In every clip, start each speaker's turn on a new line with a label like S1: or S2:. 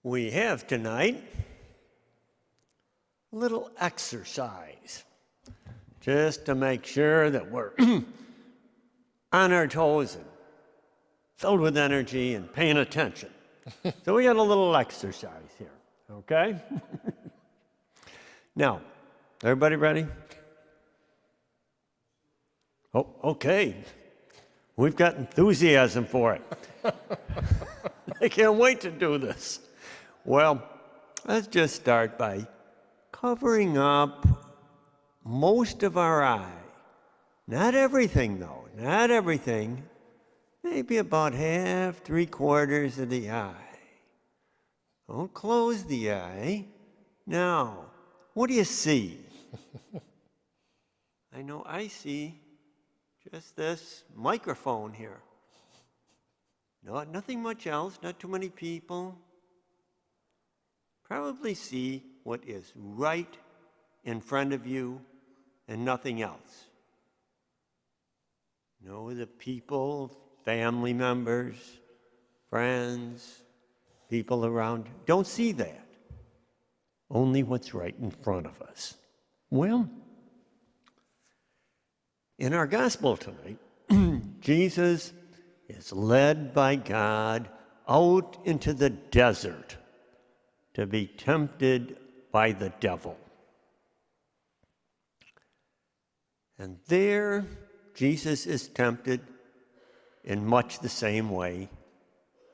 S1: We have tonight a little exercise just to make sure that we're on our toes and filled with energy and paying attention. So we got a little exercise here, okay? Now, everybody ready? Oh, okay. We've got enthusiasm for it. I can't wait to do this. Well, let's just start by covering up most of our eye. Not everything, though. Not everything. Maybe about half, 3/4 of the eye. Don't close the eye. Now, what do you see? I know I see just this microphone here. Nothing much else, not too many people. Probably see what is right in front of you and nothing else. No, the people, family members, friends, people around, don't see that. Only what's right in front of us. Well, in our gospel tonight, Jesus is led by God out into the desert to be tempted by the devil. And there, Jesus is tempted in much the same way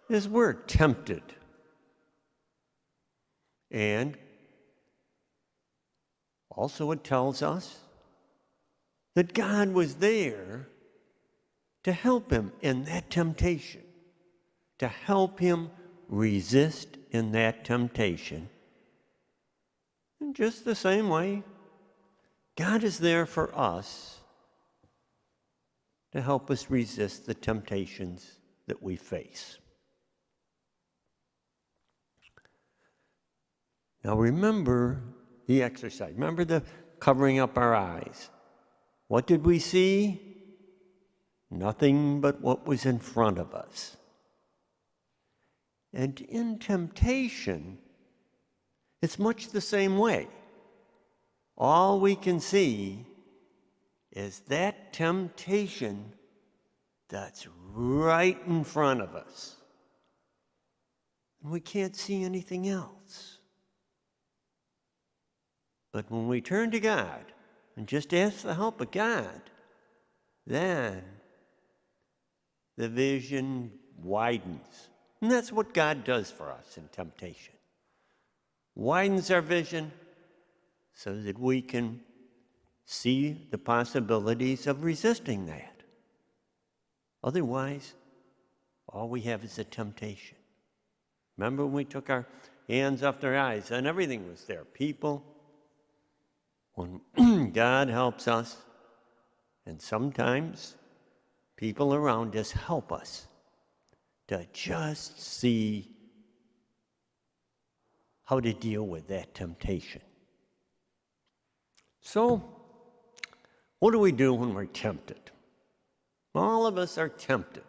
S1: as we're tempted. And also it tells us that God was there to help him in that temptation, to help him resist in that temptation. In just the same way, God is there for us to help us resist the temptations that we face. Now remember the exercise. Remember the covering up our eyes. What did we see? Nothing but what was in front of us. And in temptation, it's much the same way. All we can see is that temptation that's right in front of us. And we can't see anything else. But when we turn to God and just ask the help of God, then the vision widens. And that's what God does for us in temptation. Widens our vision so that we can see the possibilities of resisting that. Otherwise, all we have is a temptation. Remember when we took our hands off their eyes and everything was there? People, when God helps us, and sometimes people around us help us to just see how to deal with that temptation. So, what do we do when we're tempted? All of us are tempted.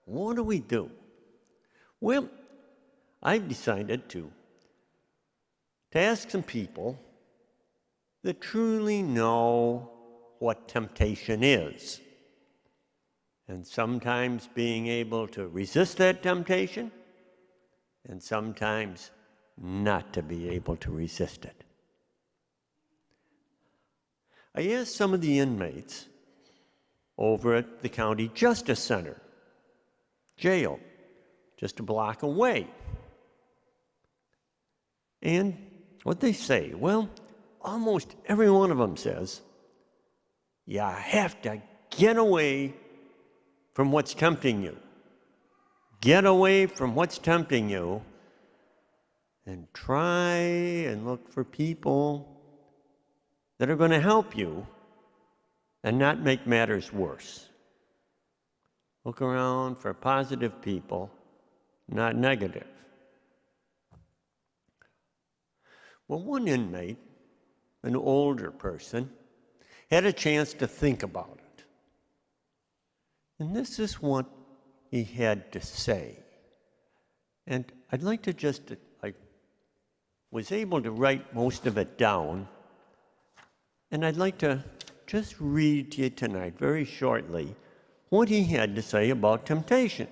S1: What do we do? Well, I've decided to ask some people that truly know what temptation is. And sometimes being able to resist that temptation, and sometimes not to be able to resist it. I asked some of the inmates over at the County Justice Center, jail, just a block away. And what they say, well, almost every one of them says, you have to get away from what's tempting you. Get away from what's tempting you and try and look for people that are going to help you and not make matters worse. Look around for positive people, not negative. Well, one inmate, an older person, had a chance to think about it. And this is what he had to say. And I'd like to just, I was able to write most of it down, and I'd like to just read to you tonight, very shortly, what he had to say about temptation.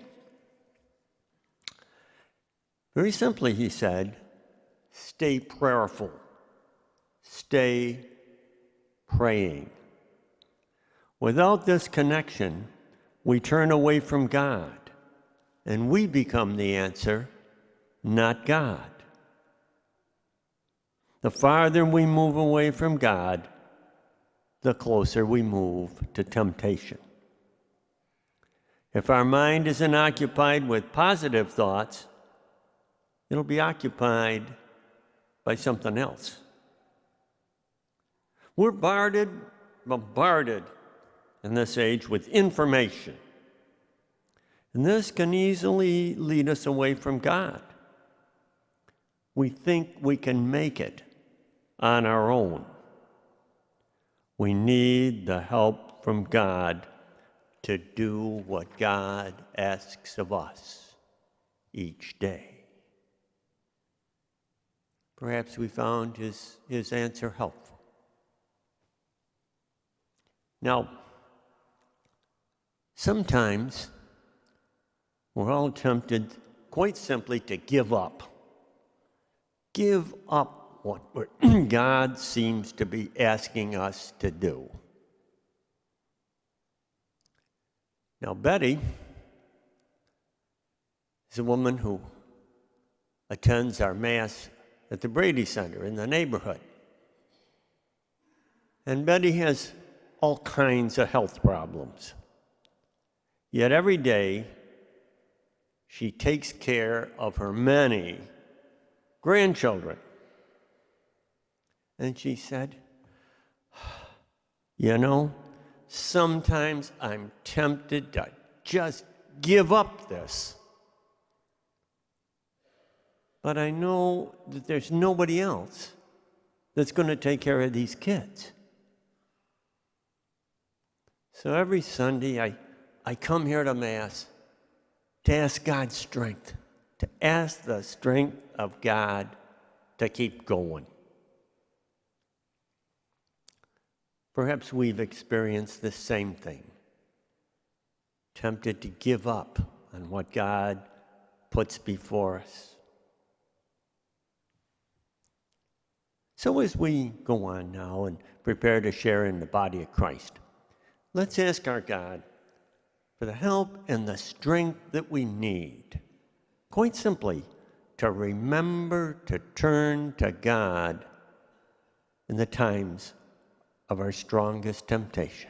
S1: Very simply, he said, stay prayerful, stay praying. Without this connection, we turn away from God, and we become the answer, not God. The farther we move away from God, the closer we move to temptation. If our mind isn't occupied with positive thoughts, it'll be occupied by something else. We're bombarded in this age with information. And this can easily lead us away from God. We think we can make it on our own. We need the help from God to do what God asks of us each day. Perhaps we found his answer helpful. Now, sometimes we're all tempted quite simply to give up. Give up what God seems to be asking us to do. Now, Betty is a woman who attends our Mass at the Brady Center in the neighborhood. And Betty has all kinds of health problems. Yet every day, she takes care of her many grandchildren. And she said, you know, sometimes I'm tempted to just give up this. But I know that there's nobody else that's going to take care of these kids. So every Sunday I come here to Mass to ask God's strength, to ask the strength of God to keep going. Perhaps we've experienced the same thing, tempted to give up on what God puts before us. So as we go on now and prepare to share in the body of Christ, let's ask our God for the help and the strength that we need, quite simply, to remember to turn to God in the times of our strongest temptation.